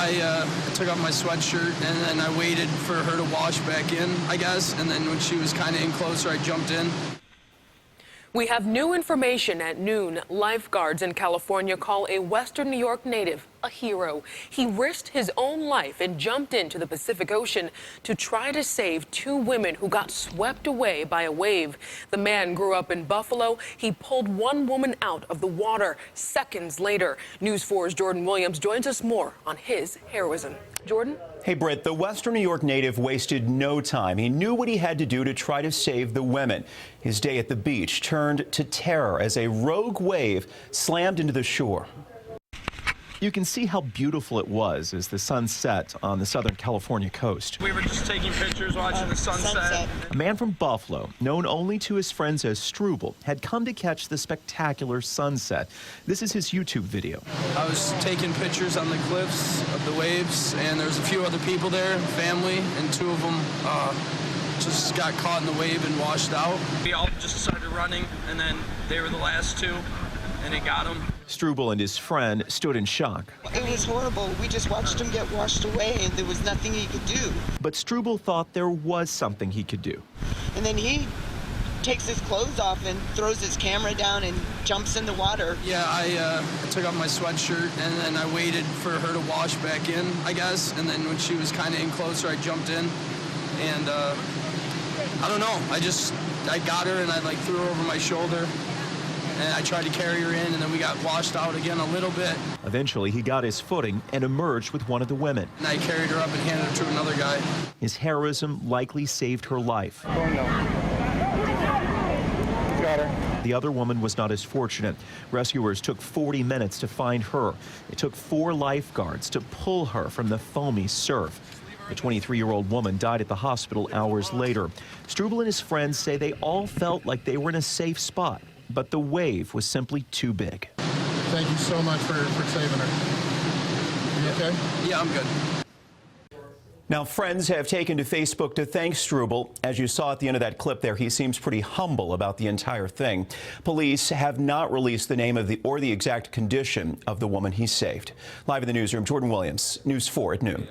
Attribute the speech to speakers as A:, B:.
A: I took off my sweatshirt and then I waited for her to wash back in, I guess. And then when she was kind of in closer, I jumped in.
B: We have new information at noon. Lifeguards in California call a Western New York native a hero. He risked his own life and jumped into the Pacific Ocean to try to save two women who got swept away by a wave. The man grew up in Buffalo. He pulled one woman out of the water seconds later. News 4's Jordan Williams joins us more on his heroism. Jordan?
C: Hey, Britt, the Western New York native wasted no time. He knew what he had to do to try to save the women. His day at the beach turned to terror as a rogue wave slammed into the shore. You can see how beautiful it was as the sun set on the Southern California coast.
A: We were just taking pictures, watching the sunset.
C: A man from Buffalo, known only to his friends as Struble, had come to catch the spectacular sunset. This is his YouTube video.
A: I was taking pictures on the cliffs of the waves, and there was a few other people there, family, and two of them just got caught in the wave and washed out. We all just started running, and then they were the last two, and it got them.
C: Struble and his friend stood in shock.
D: It was horrible. We just watched him get washed away, and there was nothing he could do.
C: But Struble thought there was something he could do.
D: And then he takes his clothes off and throws his camera down and jumps in the water.
A: Yeah, I took off my sweatshirt, and then I waited for her to wash back in, I guess. And then when she was kind of in closer, I jumped in. And I don't know, I got her and I threw her over my shoulder. And I tried to carry her in, and then we got washed out again a little bit.
C: Eventually, he got his footing and emerged with one of the women.
A: And I carried her up and handed her to another guy.
C: His heroism likely saved her life.
E: Oh, no. Got her.
C: The other woman was not as fortunate. Rescuers took 40 minutes to find her. It took 4 lifeguards to pull her from the foamy surf. The 23-year-old woman died at the hospital hours later. Struble and his friends say they all felt like they were in a safe spot, but the wave was simply too big.
E: Thank you so much for saving her. You okay?
A: Yeah, I'm good.
C: Now, friends have taken to Facebook to thank Struble. As you saw at the end of that clip there, he seems pretty humble about the entire thing. Police have not released the name of or the exact condition of the woman he saved. Live in the newsroom, Jordan Williams, News 4 at noon.